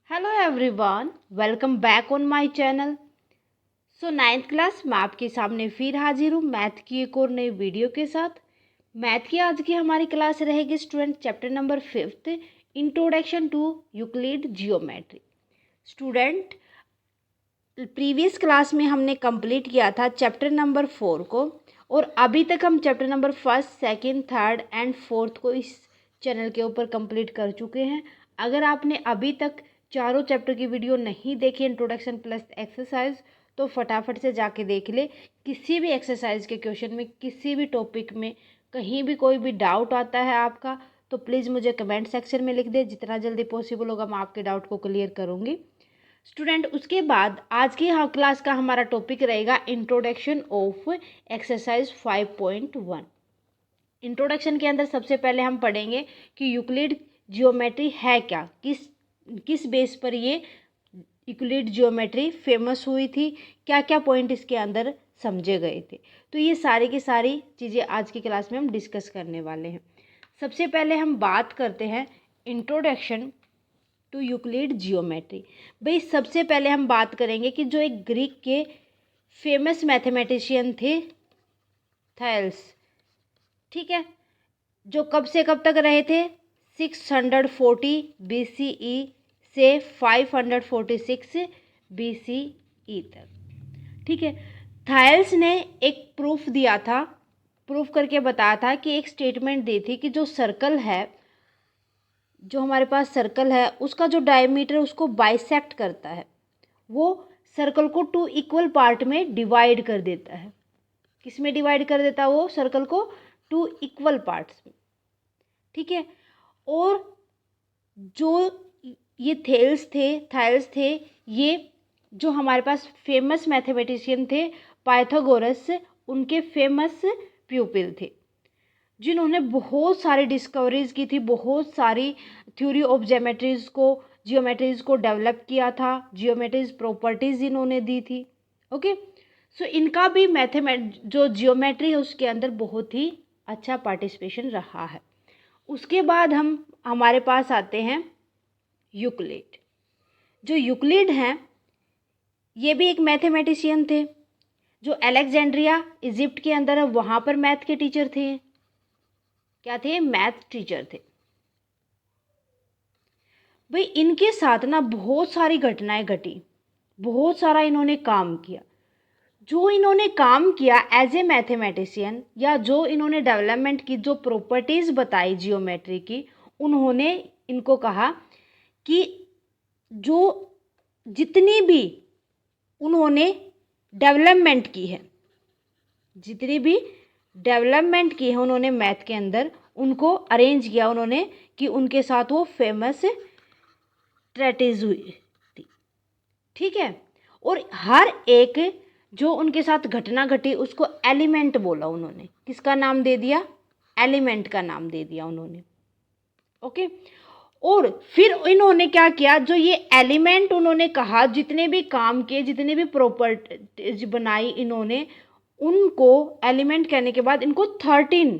Hello everyone, welcome back on my channel. Ninth class मैं आपके सामने फिर हाजिर हूँ मैथ की एक और नई वीडियो के साथ। मैथ की आज की हमारी क्लास रहेगी student chapter number 5 introduction to Euclid geometry. Student previous class में हमने कंप्लीट किया था चैप्टर नंबर 4 को, और अभी तक हम चैप्टर नंबर 1, 2, 3 एंड 4 को इस चैनल के ऊपर कंप्लीट कर चुके हैं। अगर आपने अभी तक चारों चैप्टर की वीडियो नहीं देखी इंट्रोडक्शन प्लस एक्सरसाइज, तो फटाफट से जाके देख ले। किसी भी एक्सरसाइज के क्वेश्चन में, किसी भी टॉपिक में, कहीं भी कोई भी डाउट आता है आपका, तो प्लीज़ मुझे कमेंट सेक्शन में लिख दे। जितना जल्दी पॉसिबल होगा मैं आपके डाउट को क्लियर करूँगी। स्टूडेंट उसके बाद आज की क्लास का हमारा टॉपिक रहेगा इंट्रोडक्शन ऑफ एक्सरसाइज 5.1। इंट्रोडक्शन के अंदर सबसे पहले हम पढ़ेंगे कि यूक्लिड जियोमेट्री है क्या, किस बेस पर ये यूक्लिड जियोमेट्री फेमस हुई थी, क्या क्या पॉइंट इसके अंदर समझे गए थे। तो ये सारी की सारी चीज़ें आज की क्लास में हम डिस्कस करने वाले हैं। सबसे पहले हम बात करते हैं इंट्रोडक्शन टू यूक्लिड जियोमेट्री। भाई सबसे पहले हम बात करेंगे कि जो एक ग्रीक के फेमस मैथमेटिशियन थे थैल्स, ठीक है, जो कब से कब तक रहे थे 640 BCE से 546 BCE तक, ठीक है। थायल्स ने एक प्रूफ दिया था, प्रूफ करके बताया था कि एक स्टेटमेंट दी थी कि जो सर्कल है, जो हमारे पास सर्कल है उसका जो डायमीटर उसको बाइसेक्ट करता है, वो सर्कल को 2 इक्वल पार्ट में डिवाइड कर देता है। किस में डिवाइड कर देता है वो सर्कल को? 2 इक्वल पार्ट्स में, ठीक है। और जो ये थायल्स थे, ये जो हमारे पास फेमस मैथमेटिशियन थे पाइथागोरस, उनके फेमस प्यूपिल थे, जिन्होंने बहुत सारी डिस्कवरीज की थी, बहुत सारी थ्योरी ऑफ जियोमेट्रीज को डेवलप किया था, जियोमेट्रीज प्रॉपर्टीज इन्होंने दी थी। ओके, सो इनका भी जो जियोमेट्री है उसके अंदर बहुत ही अच्छा पार्टिसिपेशन रहा है। उसके बाद हमारे पास आते हैं यूक्लिड। जो यूक्लिड हैं ये भी एक मैथमेटिशियन थे, जो अलेक्जेंड्रिया इजिप्ट के अंदर है, वहाँ पर मैथ के टीचर थे। क्या थे? मैथ टीचर थे। भाई इनके साथ ना बहुत सारी घटनाएं घटी, बहुत सारा इन्होंने काम किया। जो इन्होंने काम किया एज ए मैथमेटिशियन, या जो इन्होंने डेवलपमेंट की, जो प्रॉपर्टीज़ बताई जियोमेट्री की, उन्होंने इनको कहा कि जो जितनी भी उन्होंने डेवलपमेंट की है, जितनी भी डेवलपमेंट की है उन्होंने मैथ के अंदर, उनको अरेंज किया उन्होंने कि उनके साथ वो फेमस ट्रेटिस हुई थी, ठीक है। और हर एक जो उनके साथ घटना घटी उसको एलिमेंट बोला उन्होंने। किसका नाम दे दिया? एलिमेंट का नाम दे दिया उन्होंने। ओके, और फिर इन्होंने क्या किया, जो ये एलिमेंट उन्होंने कहा, जितने भी काम किए, जितने भी प्रॉपर्टीज बनाई इन्होंने, उनको एलिमेंट कहने के बाद इनको 13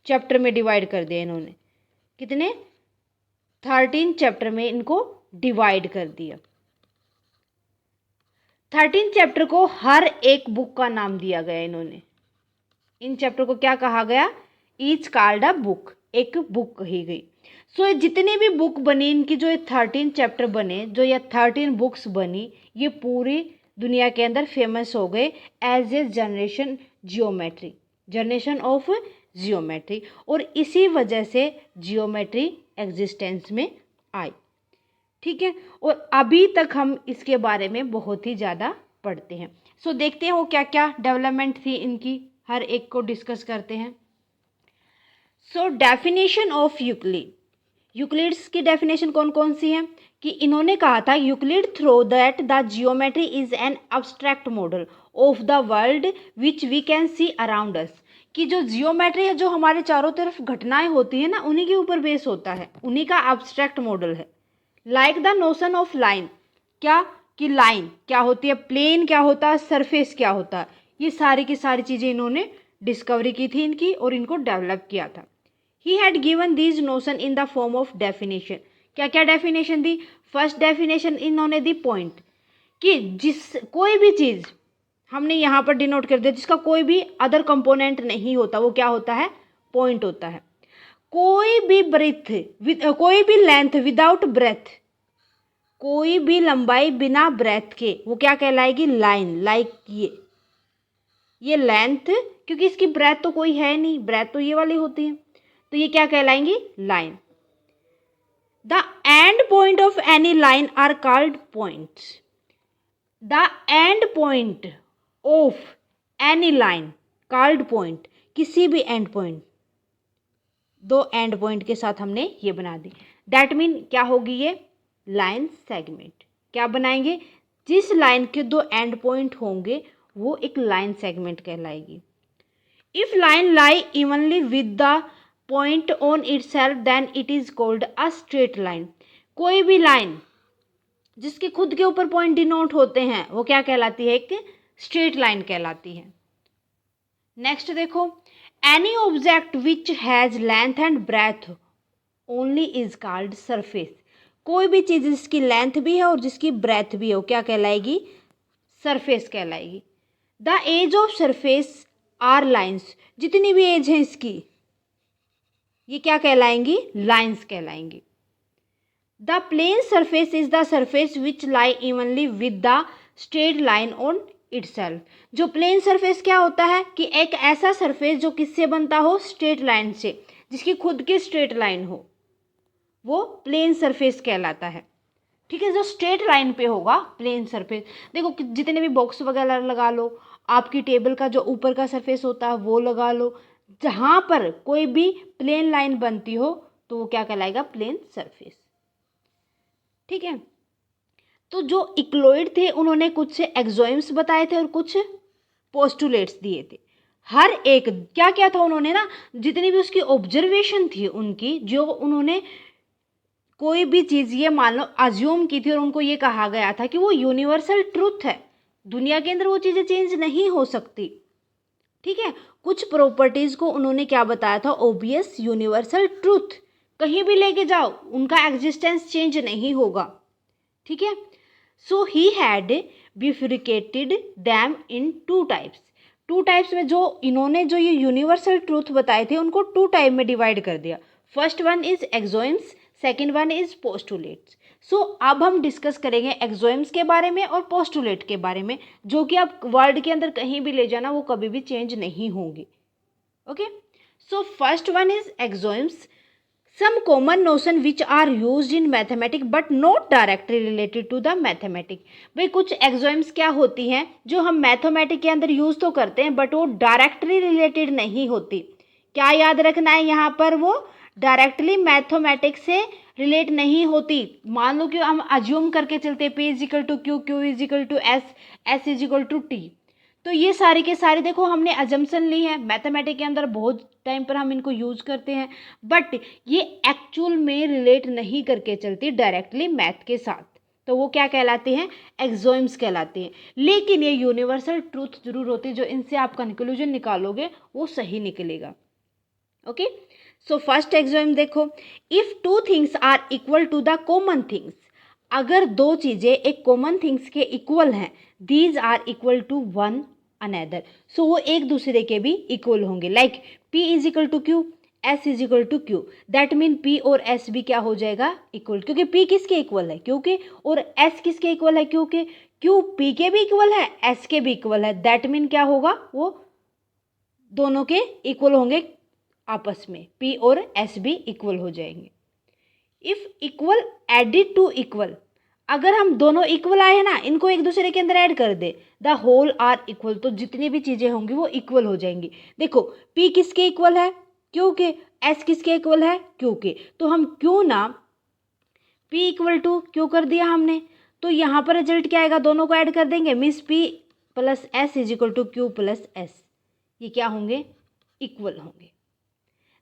चैप्टर में डिवाइड कर दिया इन्होंने। कितने? 13 चैप्टर में इनको डिवाइड कर दिया। 13 चैप्टर को हर एक बुक का नाम दिया गया इन्होंने। इन चैप्टर को क्या कहा गया? ईच कॉल्ड अ बुक, एक बुक कही गई। सो जितनी भी बुक बनी इनकी, जो ये 13 चैप्टर बने, जो ये 13 बुक्स बनी, ये पूरी दुनिया के अंदर फेमस हो गए as a generation of geometry. और इसी वजह से जियोमेट्री एग्जिस्टेंस में आई, ठीक है। और अभी तक हम इसके बारे में बहुत ही ज़्यादा पढ़ते हैं। सो देखते हैं वो क्या क्या डेवलपमेंट थी इनकी, हर एक को डिस्कस करते हैं। सो डेफिनेशन ऑफ यूक्लिड्स की डेफिनेशन कौन कौन सी है? कि इन्होंने कहा था Euclid through that the geometry is an abstract model of the world which we can see around us. कि जो जियोमेट्री है, जो हमारे चारों तरफ घटनाएं होती है ना, उन्हीं के ऊपर बेस होता है, उन्हीं का अब्स्ट्रैक्ट मॉडल है। Like the notion of line, क्या कि लाइन क्या होती है, प्लेन क्या होता है, सरफेस क्या होता है, ये सारी की सारी चीज़ें इन्होंने डिस्कवरी की थी इनकी, और इनको डेवलप किया था। He had given these notion in the form of definition, क्या क्या डेफिनेशन दी? फर्स्ट डेफिनेशन इन्होंने दी पॉइंट, कि जिस कोई भी चीज़ हमने यहाँ पर डिनोट कर दिया जिसका कोई भी अदर कंपोनेंट नहीं होता, वो क्या होता है? पॉइंट होता है। कोई भी ब्रेथ कोई भी लेंथ विदाउट ब्रेथ, कोई भी लंबाई बिना ब्रेथ के, वो क्या कहलाएगी? लाइन। लाइक ये लेंथ, क्योंकि इसकी ब्रेथ तो कोई है नहीं, ब्रेथ तो ये वाली होती है, तो ये क्या कहलाएंगी? Line. The end point of any line are called points. The end point of any line called point, किसी भी एंड पॉइंट, दो एंड पॉइंट के साथ हमने ये बना दी। दैट मीन क्या होगी ये? Line segment. क्या बनाएंगे? जिस लाइन के दो एंड पॉइंट होंगे वो एक लाइन सेगमेंट कहलाएगी। If line lie evenly with the point on itself then it is called a straight line. कोई भी लाइन जिसके खुद के ऊपर पॉइंट डिनोट होते हैं वो क्या कहलाती है? एक स्ट्रेट लाइन कहलाती है। नेक्स्ट देखो, any object which has length and breadth only is called surface. कोई भी चीज़ जिसकी लेंथ भी है और जिसकी ब्रेथ भी है वो क्या कहलाएगी? सरफेस कहलाएगी। The edge of surface are lines. जितनी भी एज है इसकी, ये क्या कहलाएंगी? लाइन्स कहलाएंगी। The plane surface is the surface which lie evenly with the straight line on itself. जो प्लेन सरफेस क्या होता है? कि एक ऐसा सरफेस जो किससे बनता हो? स्ट्रेट लाइन से, जिसकी खुद की स्ट्रेट लाइन हो, वो प्लेन सरफेस कहलाता है। ठीक है, जो स्ट्रेट लाइन पे होगा प्लेन सरफेस। देखो जितने भी बॉक्स वगैरह लगा लो, आपकी टेबल का जो ऊपर का सरफेस होता है वो लगा लो, जहाँ पर कोई भी प्लेन लाइन बनती हो तो वो क्या कहलाएगा? Plane surface. ठीक है, तो जो इक्लोइड थे उन्होंने कुछ एक्सोइम्स बताए थे और कुछ पोस्टुलेट्स दिए थे। हर एक क्या क्या था उन्होंने ना, जितनी भी उसकी ऑब्जर्वेशन थी उनकी, जो उन्होंने कोई भी चीज़ ये मान लो अज्यूम की थी और उनको ये कहा गया था कि वो यूनिवर्सल ट्रूथ है, दुनिया के अंदर वो चीज़ें चेंज नहीं हो सकती। ठीक है, कुछ प्रॉपर्टीज़ को उन्होंने क्या बताया था? ऑब्वियस यूनिवर्सल ट्रूथ, कहीं भी लेके जाओ उनका एग्जिस्टेंस चेंज नहीं होगा। ठीक है, so he had bifurcated them in two types. Two types में जो इन्होंने जो ये यूनिवर्सल ट्रूथ बताए थे उनको टू टाइप में डिवाइड कर दिया। First one is axioms, second one is postulates. So अब हम डिस्कस करेंगे एक्सोइम्स के बारे में और पोस्टुलेट के बारे में, जो कि आप वर्ल्ड के अंदर कहीं भी ले जाना वो कभी भी चेंज नहीं होंगे। Okay, so first one is axioms, some common notion which are used in mathematics but not directly related to the mathematics। भाई कुछ एक्सोइम्स क्या होती हैं जो हम मैथमेटिक्स के अंदर यूज तो करते हैं बट वो डायरेक्टली रिलेटेड नहीं होती। क्या याद रखना है यहाँ पर? वो डायरेक्टली मैथमेटिक्स से रिलेट नहीं होती। मान लो कि हम अज्यूम करके चलते P is equal to Q, Q is equal to S, S is equal to T, तो ये सारी के सारे देखो हमने अजम्पशन ली है। मैथमेटिक्स के अंदर बहुत टाइम पर हम इनको यूज करते हैं बट ये एक्चुअल में रिलेट नहीं करके चलती डायरेक्टली मैथ के साथ, तो वो क्या कहलाते हैं? एक्सोइम्स कहलाते हैं। लेकिन ये यूनिवर्सल ट्रूथ जरूर होती है, जो इनसे आप कंक्लूजन निकालोगे वो सही निकलेगा। ओके, सो फर्स्ट एक्सोइम देखो, if two things are equal to the common things. अगर दो चीजें एक कॉमन थिंग्स के इक्वल हैं, these are equal to one another, so वो एक दूसरे के भी इक्वल होंगे। Like P is equal to Q, S is equal to Q, that mean P और S भी क्या हो जाएगा? इक्वल, क्योंकि P किसके इक्वल है? क्यू के, और S किसके इक्वल है? क्यू के। क्यू P के भी इक्वल है, S के भी इक्वल है, दैट मीन क्या होगा? वो दोनों के इक्वल होंगे आपस में, P और S भी इक्वल हो जाएंगे। If equal added to equal, अगर हम दोनों इक्वल आए हैं ना, इनको एक दूसरे के अंदर ऐड कर दे, द होल आर इक्वल, तो जितनी भी चीजें होंगी वो इक्वल हो जाएंगी। देखो P किसके इक्वल है? क्यू के। S किसके इक्वल है? क्यू के। तो हम क्यों ना P इक्वल टू क्यू कर दिया हमने, तो यहाँ पर रिजल्ट क्या आएगा? दोनों को ऐड कर देंगे, means P plus S is equal to Q plus S, ये क्या होंगे? इक्वल होंगे।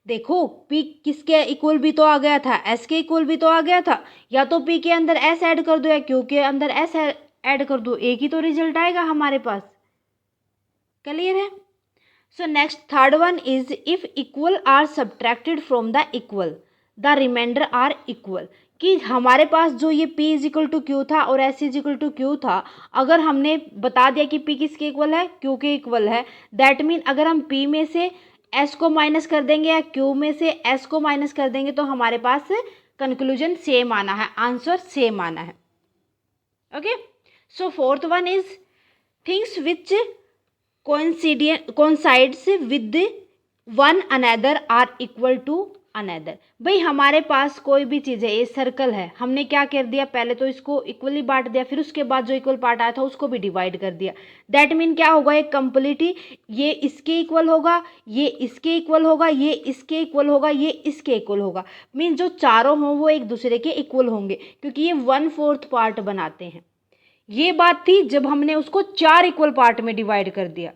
देखो P किसके इक्वल भी तो आ गया था, S के इक्वल भी तो आ गया था, या तो P के अंदर S ऐड कर दो या Q के अंदर S ऐड कर दो, एक ही तो रिजल्ट आएगा हमारे पास। क्लियर है? So next third one is if equal are subtracted from the equal the remainder are equal. कि हमारे पास जो ये P is equal to Q था और S is equal to Q था, अगर हमने बता दिया कि P किसके इक्वल है, Q के इक्वल है, दैट मीन अगर हम P में से S को माइनस कर देंगे या Q में से S को माइनस कर देंगे तो हमारे पास कंक्लूजन सेम आना है, आंसर सेम आना है। Okay, so fourth one is things which coincides with one another are equal to another। भाई हमारे पास कोई भी चीज़ है, ये सर्कल है, हमने क्या कर दिया, पहले तो इसको इक्वली बांट दिया, फिर उसके बाद जो इक्वल पार्ट आया था उसको भी डिवाइड कर दिया। दैट मीन क्या होगा, एक कंप्लीटली ये इसके इक्वल होगा, ये इसके इक्वल होगा, ये इसके इक्वल होगा, ये इसके इक्वल होगा। मीन जो चारों हों वो एक दूसरे के इक्वल होंगे क्योंकि ये 1/4 पार्ट बनाते हैं। ये बात थी जब हमने उसको 4 इक्वल पार्ट में डिवाइड कर दिया।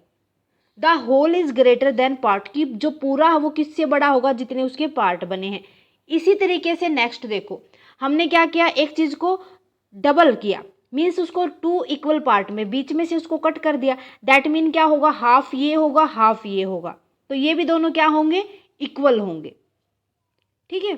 The whole is greater than part, की जो पूरा है वो किससे बड़ा होगा, जितने उसके पार्ट बने हैं। इसी तरीके से नेक्स्ट देखो, हमने क्या किया, एक चीज को डबल किया, मीन्स उसको 2 इक्वल पार्ट में बीच में से उसको कट कर दिया। दैट मीन क्या होगा, हाफ ये होगा, हाफ ये होगा, तो ये भी दोनों क्या होंगे, इक्वल होंगे। ठीक है,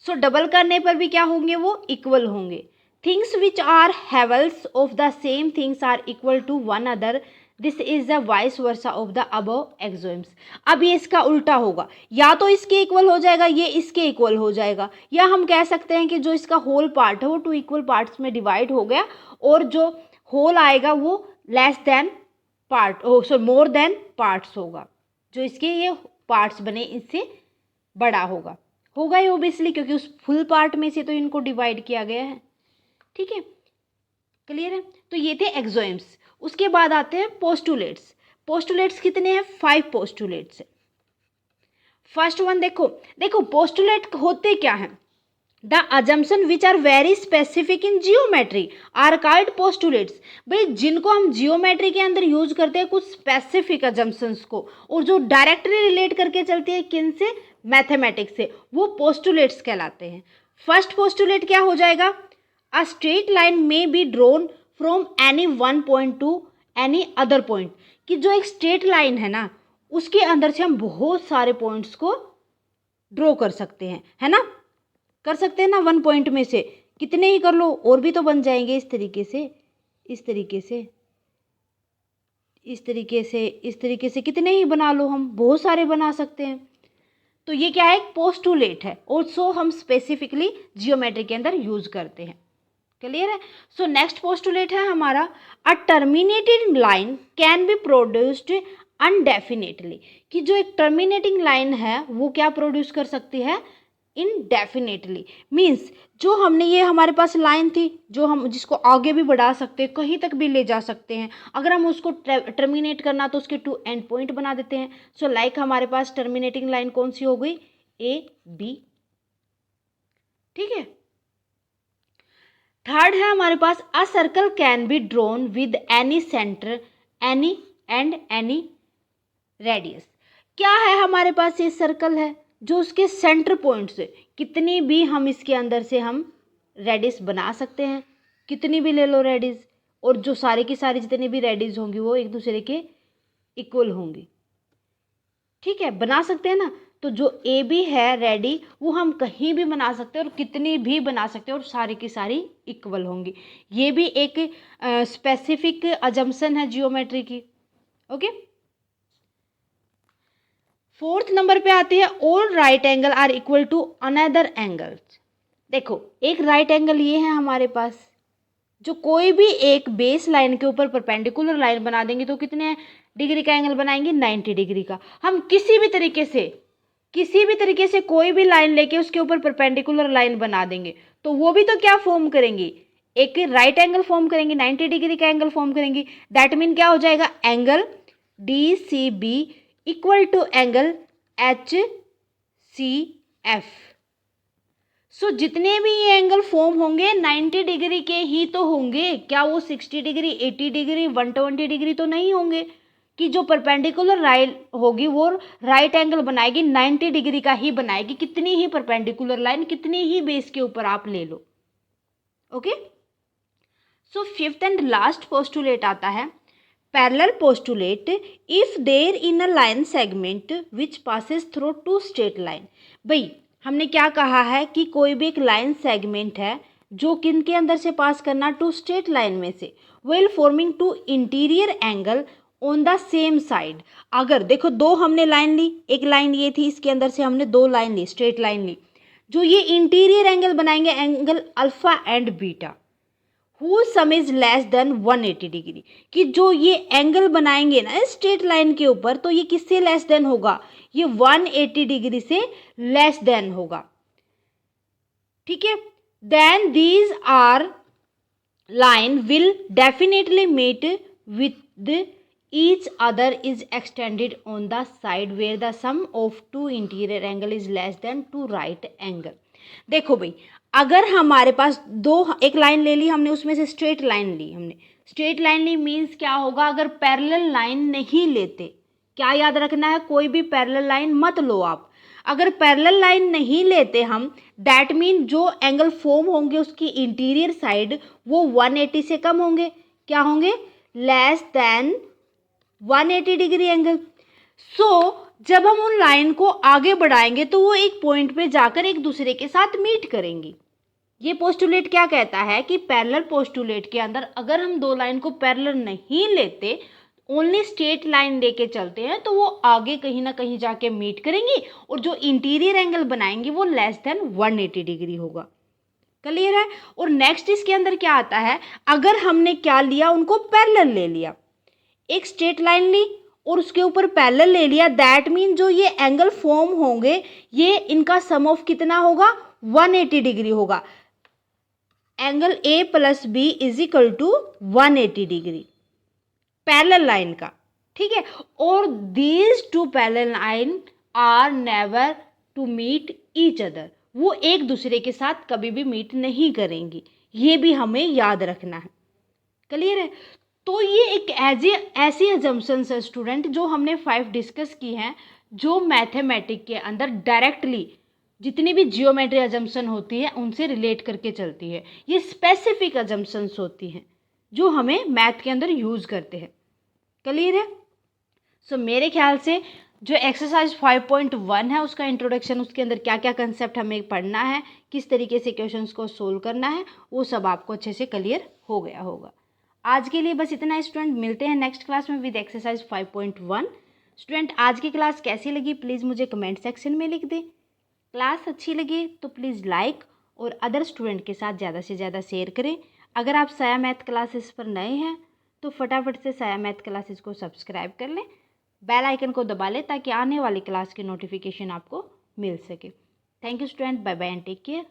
सो डबल करने पर भी क्या होंगे, वो इक्वल होंगे। Things which are halves of the same things are equal to one other, this is the vice versa of the above axioms. अब ये इसका उल्टा होगा, या तो इसके इक्वल हो जाएगा, ये इसके इक्वल हो जाएगा, या हम कह सकते हैं कि जो इसका होल पार्ट है वो 2 इक्वल पार्ट्स में डिवाइड हो गया और जो होल आएगा वो लेस देन पार्ट, सो मोर देन पार्ट्स होगा, जो इसके ये पार्ट्स बने इससे बड़ा होगा ही ओबियसली, क्योंकि उस फुल पार्ट में से तो इनको डिवाइड किया गया है। ठीक है, क्लियर है। तो ये थे एक्सोम्स। उसके बाद आते हैं पोस्टुलेट्स। पोस्टुलेट्स कितने हैं, 5 पोस्टुलेट्स है। फर्स्ट वन देखो पोस्टुलेट होते क्या हैं, the assumption which are very specific in geometry are called postulates. भाई जिनको हम जियोमेट्री के अंदर यूज करते हैं कुछ स्पेसिफिक अजम्पशंस को, और जो डायरेक्टली रिलेट करके चलती है किन से, मैथमेटिक्स से, वो पोस्टुलेट्स कहलाते हैं। फर्स्ट पोस्टुलेट क्या हो जाएगा, अ स्ट्रेट लाइन में be drawn from any one point two any other point, कि जो एक स्ट्रेट लाइन है ना उसके अंदर से हम बहुत सारे पॉइंट्स को ड्रॉ कर सकते हैं, है ना, कर सकते हैं ना, 1 पॉइंट में से कितने ही कर लो और भी तो बन जाएंगे, इस तरीके से, इस तरीके से, इस तरीके से, इस तरीके से, कितने ही बना लो, हम बहुत सारे बना सकते हैं। तो ये क्या है, एक पोस्टुलेट है, और सो हम स्पेसिफिकली जियोमेट्री के अंदर यूज करते हैं। क्लियर है। सो नेक्स्ट पोस्टुलेट है हमारा, a terminated line can be produced indefinitely, कि जो एक टर्मिनेटिंग लाइन है वो क्या प्रोड्यूस कर सकती है, इनडेफिनेटली। मीन्स जो हमने ये हमारे पास लाइन थी जो हम जिसको आगे भी बढ़ा सकते हैं, कहीं तक भी ले जा सकते हैं, अगर हम उसको टर्मिनेट करना तो उसके 2 एंड पॉइंट बना देते हैं। सो लाइक हमारे पास टर्मिनेटिंग लाइन कौन सी हो गई, ए बी। ठीक है, थर्ड है हमारे पास, a circle can be drawn with any centre any and any radius. क्या है हमारे पास, ये सर्कल है जो उसके सेंटर पॉइंट से कितनी भी हम इसके अंदर से हम रेडियस बना सकते हैं, कितनी भी ले लो रेडियस, और जो सारी की सारी जितनी भी रेडियस होंगी वो एक दूसरे के इक्वल होंगी। ठीक है, बना सकते हैं ना। तो जो ए बी है रेडी वो हम कहीं भी बना सकते हैं और कितनी भी बना सकते हैं और सारी की सारी इक्वल होंगी। ये भी एक स्पेसिफिक अजम्पशन है जियोमेट्री की। ओके, फोर्थ नंबर पे आती है, all right angle are equal to another angle. देखो एक राइट एंगल ये है हमारे पास, जो कोई भी एक बेस लाइन के ऊपर परपेंडिकुलर लाइन बना देंगे तो कितने डिग्री का एंगल बनाएंगे, 90 डिग्री का। हम किसी भी तरीके से कोई भी लाइन लेके उसके ऊपर परपेंडिकुलर लाइन बना देंगे तो वो भी तो क्या फॉर्म करेंगी, एक राइट एंगल फॉर्म करेंगे, 90 डिग्री का एंगल फॉर्म करेंगी। दैट मीन क्या हो जाएगा, angle D C B equal to angle H C F. So जितने भी ये एंगल फॉर्म होंगे 90 डिग्री के ही तो होंगे, क्या वो 60 डिग्री 80 डिग्री 120 डिग्री तो नहीं होंगे। कि जो परपेंडिकुलर लाइन होगी वो राइट एंगल बनाएगी 90 डिग्री का ही बनाएगी, कितनी ही परपेंडिकुलर लाइन कितनी ही बेस के ऊपर आप ले लो। Okay, so fifth and last postulate आता है, parallel postulate if there in a line segment which passes through two straight line. भाई हमने क्या कहा है कि कोई भी एक लाइन सेगमेंट है जो किन के अंदर से पास करना, टू स्ट्रेट लाइन में से, well forming two interior angle on the same side. अगर देखो दो हमने लाइन ली, एक लाइन ये थी, इसके अंदर से हमने दो लाइन ली, स्ट्रेट लाइन ली, जो ये इंटीरियर एंगल बनाएंगे, angle alpha and beta, who some is less than 180 degree, कि जो ये एंगल बनाएंगे ना स्ट्रेट लाइन के ऊपर, तो ये किससे लेस देन होगा, ये 180 डिग्री से लेस देन होगा। ठीक है, then these are line will definitely meet with each other is extended on the side where the sum of two interior angle is less than two right angle। देखो भाई, अगर हमारे पास दो, एक लाइन ले ली हमने, उसमें से स्ट्रेट लाइन ली हमने, स्ट्रेट लाइन ली मीन्स क्या होगा, अगर पैरेलल लाइन नहीं लेते, क्या याद रखना है, कोई भी पैरेलल लाइन मत लो आप। अगर पैरेलल लाइन नहीं लेते हम, दैट मीन जो एंगल फॉर्म होंगे उसकी इंटीरियर साइड वो 180 से कम होंगे, क्या होंगे, लेस देन 180 डिग्री एंगल। सो जब हम उन लाइन को आगे बढ़ाएंगे तो वो एक पॉइंट पे जाकर एक दूसरे के साथ मीट करेंगी। ये पोस्टुलेट क्या कहता है कि पैरेलल पोस्टुलेट के अंदर अगर हम दो लाइन को पैरेलल नहीं लेते, ओनली स्ट्रेट लाइन लेके चलते हैं, तो वो आगे कहीं ना कहीं जाके मीट करेंगी और जो इंटीरियर एंगल बनाएंगे वो लेस देन 180 डिग्री होगा। क्लियर है। और नेक्स्ट इसके अंदर क्या आता है, अगर हमने क्या लिया, उनको पैरेलल ले लिया, एक स्ट्रेट लाइन ली और उसके ऊपर पैरेलल ले लिया, दैट मीन जो ये एंगल फॉर्म होंगे ये इनका सम ऑफ कितना होगा, 180 डिग्री होगा। Angle A plus B is equal to 180 degree parallel line का। ठीक है, और these two parallel line are never to meet each other, वो एक दूसरे के साथ कभी भी मीट नहीं करेंगी, ये भी हमें याद रखना है। क्लियर है। तो ये एक ऐसी अजम्पशंस है स्टूडेंट जो हमने 5 डिस्कस की हैं, जो मैथमेटिक के अंदर डायरेक्टली जितनी भी जियोमेट्री अजम्पशन होती है उनसे रिलेट करके चलती है। ये स्पेसिफिक अजम्पशंस होती हैं जो हमें मैथ के अंदर यूज़ करते हैं। क्लियर है। सो मेरे ख्याल से जो एक्सरसाइज 5.1 है उसका इंट्रोडक्शन, उसके अंदर क्या क्या कंसेप्ट हमें पढ़ना है, किस तरीके से क्वेश्चंस को सोल्व करना है, वो सब आपको अच्छे से क्लियर हो गया होगा। आज के लिए बस इतना स्टूडेंट, मिलते हैं नेक्स्ट क्लास में विद एक्सरसाइज 5.1। स्टूडेंट आज की क्लास कैसी लगी प्लीज़ मुझे कमेंट सेक्शन में लिख दें। क्लास अच्छी लगी तो प्लीज़ लाइक और अदर स्टूडेंट के साथ ज़्यादा से ज़्यादा शेयर करें। अगर आप साया मैथ क्लासेस पर नए हैं तो फटाफट से साया मैथ क्लासेस को सब्सक्राइब कर लें, बेल आइकन को दबा लें ताकि आने वाली क्लास की नोटिफिकेशन आपको मिल सके। Thank you student, bye bye and take care.